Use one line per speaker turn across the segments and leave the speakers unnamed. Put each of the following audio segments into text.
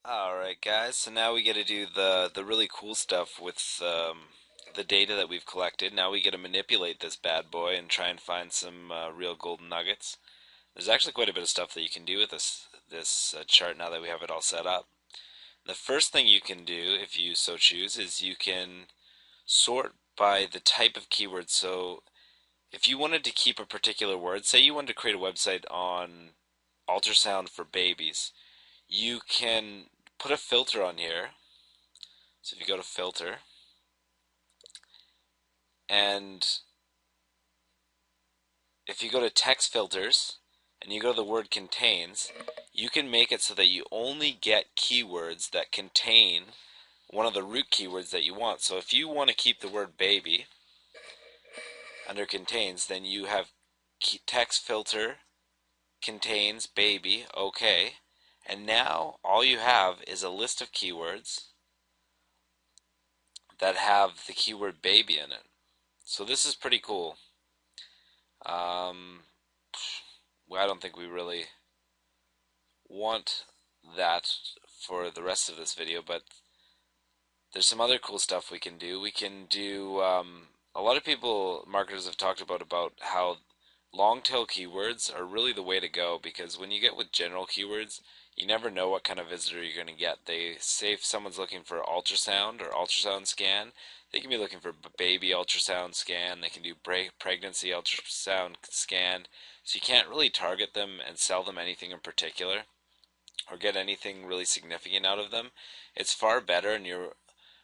Alright guys, so now we get to do the really cool stuff with the data that we've collected. Now we get to manipulate this bad boy and try and find some real golden nuggets. There's actually quite a bit of stuff that you can do with this chart now that we have it all set up. The first thing you can do, if you so choose, is you can sort by the type of keyword. So if you wanted to keep a particular word, say you wanted to create a website on ultrasound for babies, you can put a filter on here. So if you go to filter and if you go to text filters and you go to the word contains, you can make it so that you only get keywords that contain one of the root keywords that you want. So if you want to keep the word baby under contains, then you have text filter contains baby, okay. And now all you have is a list of keywords that have the keyword baby in it. So this is pretty cool. I don't think we really want that for the rest of this video, but there's some other cool stuff we can do. We can do, a lot of people, marketers have talked about how long tail keywords are really the way to go, because when you get with general keywords, you never know what kind of visitor you're going to get. They say if someone's looking for ultrasound or ultrasound scan, they can be looking for baby ultrasound scan, they can do pregnancy ultrasound scan, so you can't really target them and sell them anything in particular or get anything really significant out of them. It's far better, and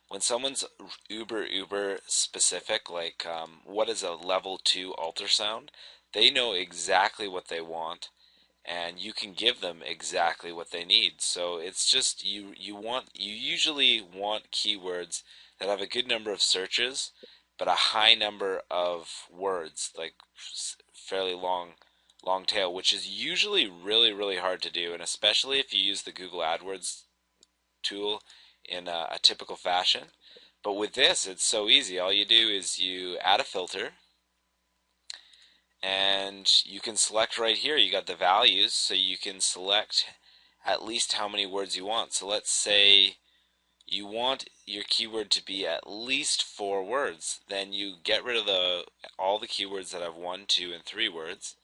when someone's uber specific, like what is a level 2 ultrasound, they know exactly what they want, and you can give them exactly what they need. So it's just you usually want keywords that have a good number of searches, but a high number of words, like fairly long tail, which is usually really hard to do, and especially if you use the Google AdWords tool in a typical fashion. But with this, it's so easy. All you do is you add a filter, and you can select right here. You got the values, so you can select at least how many words you want. So let's say you want your keyword to be at least 4 words. Then you get rid of all the keywords that have 1, 2, and 3 words,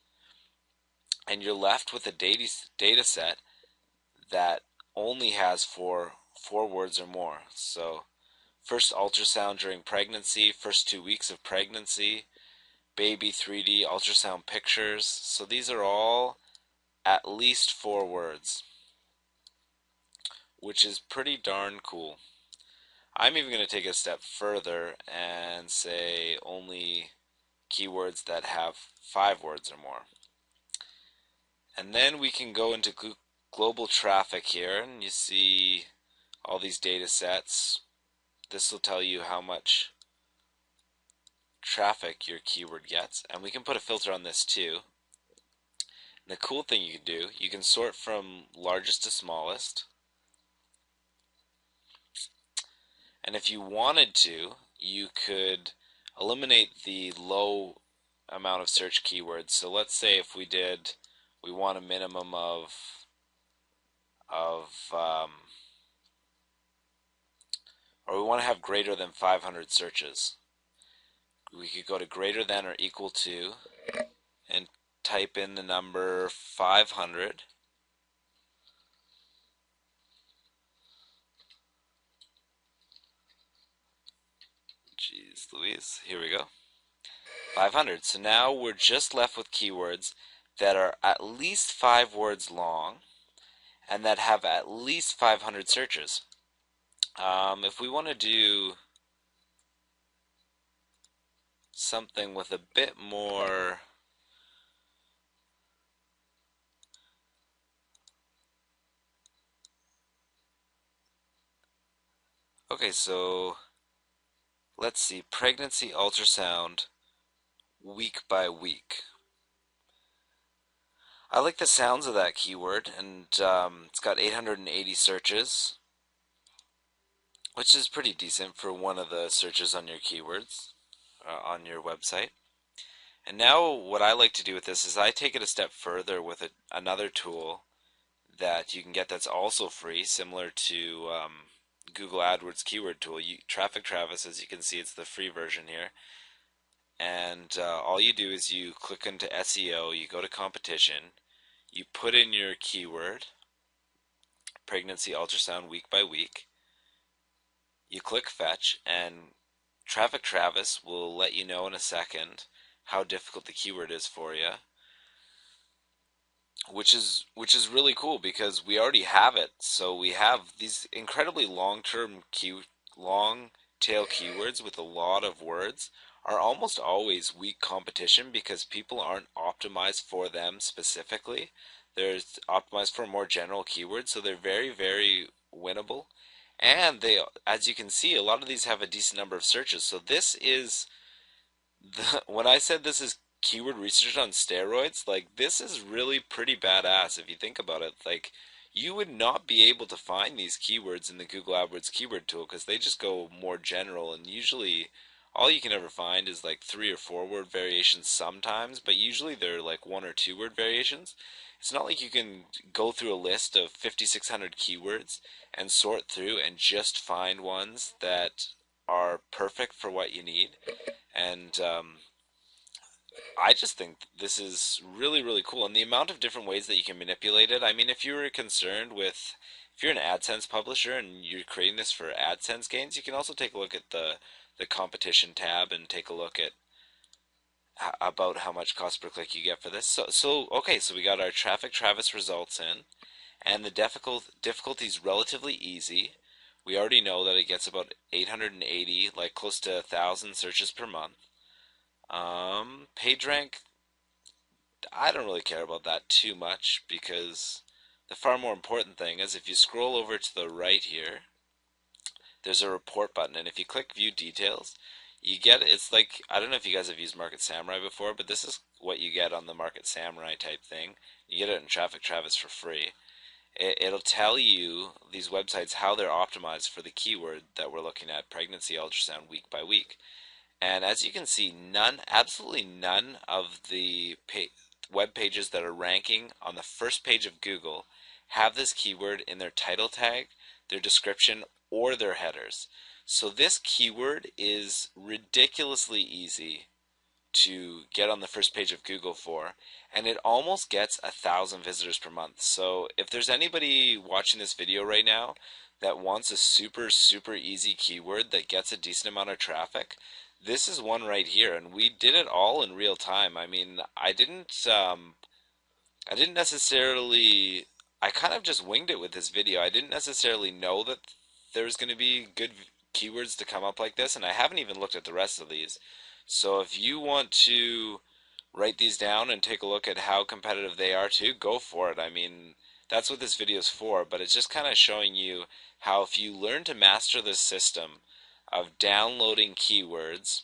and you're left with a data set that only has four words or more. So first ultrasound during pregnancy, first 2 weeks of pregnancy, baby 3D ultrasound pictures. So these are all at least 4 words, which is pretty darn cool. I'm even going to take it a step further and say only keywords that have 5 words or more. And then we can go into global traffic here, and you see all these data sets. This will tell you how much traffic your keyword gets, and we can put a filter on this too. And the cool thing you can do, you can sort from largest to smallest, and if you wanted to, you could eliminate the low amount of search keywords. So let's say if we want a minimum of or we want to have greater than 500 searches. We could go to greater than or equal to and type in the number 500. Jeez Louise, here we go. 500. So now we're just left with keywords that are at least 5 words long and that have at least 500 searches. If we want to do something with a bit more, okay, so let's see, pregnancy ultrasound week by week. I like the sounds of that keyword, and it's got 880 searches, which is pretty decent for one of the searches on your keywords on your website. And now what I like to do with this is I take it a step further with another tool that you can get that's also free, similar to Google AdWords keyword tool. Traffic Travis, as you can see, it's the free version here. And all you do is you click into SEO, you go to competition, you put in your keyword, pregnancy ultrasound week by week, you click fetch, and Traffic Travis will let you know in a second how difficult the keyword is for you, which is really cool because we already have it. So we have these incredibly long tail keywords with a lot of words are almost always weak competition because people aren't optimized for them specifically. They're optimized for more general keywords, so they're very, very winnable. And they, as you can see, a lot of these have a decent number of searches. So this is when I said this is keyword research on steroids, like this is really pretty badass if you think about it. Like you would not be able to find these keywords in the Google AdWords keyword tool because they just go more general, and usually all you can ever find is like 3 or 4 word variations sometimes, but usually they're like 1 or 2 word variations. It's not like you can go through a list of 5,600 keywords and sort through and just find ones that are perfect for what you need. And I just think this is really, really cool. And the amount of different ways that you can manipulate it. I mean, if you were concerned with, if you're an AdSense publisher and you're creating this for AdSense gains, you can also take a look at the competition tab and take a look at about how much cost per click you get for this. So okay, so we got our Traffic Travis results in, and the difficulty is relatively easy. We already know that it gets about 880, like close to 1,000 searches per month. PageRank, I don't really care about that too much because the far more important thing is if you scroll over to the right here, there's a report button, and if you click view details, you get, it's like, I don't know if you guys have used Market Samurai before, but this is what you get on the Market Samurai type thing. You get it in Traffic Travis for free. It'll tell you, these websites, how they're optimized for the keyword that we're looking at, pregnancy ultrasound week by week. And as you can see, absolutely none of the web pages that are ranking on the first page of Google have this keyword in their title tag, their description, or their headers. So this keyword is ridiculously easy to get on the first page of Google for, and it almost gets 1,000 visitors per month. So if there's anybody watching this video right now that wants a super, super easy keyword that gets a decent amount of traffic, this is one right here, and we did it all in real time. I mean, I didn't necessarily, I kind of just winged it with this video. I didn't necessarily know that there was going to be good keywords to come up like this, and I haven't even looked at the rest of these. So if you want to write these down and take a look at how competitive they are too, go for it. I mean, that's what this video is for, but it's just kind of showing you how if you learn to master this system of downloading keywords,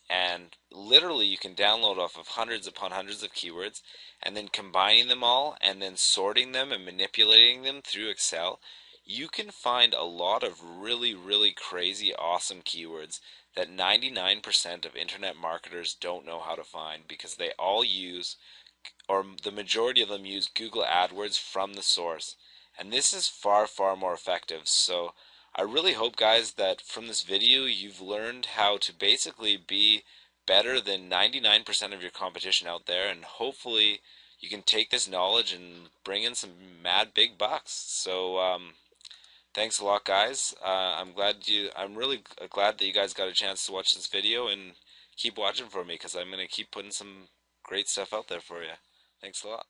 and literally you can download off of hundreds upon hundreds of keywords and then combining them all and then sorting them and manipulating them through Excel, you can find a lot of really, really crazy awesome keywords that 99% of internet marketers don't know how to find because they all use, or the majority of them use, Google AdWords from the source. And this is far, far more effective. So I really hope, guys, that from this video you've learned how to basically be better than 99% of your competition out there, and hopefully you can take this knowledge and bring in some mad big bucks. So thanks a lot, guys. I'm really glad that you guys got a chance to watch this video, and keep watching for me because I'm going to keep putting some great stuff out there for you. Thanks a lot.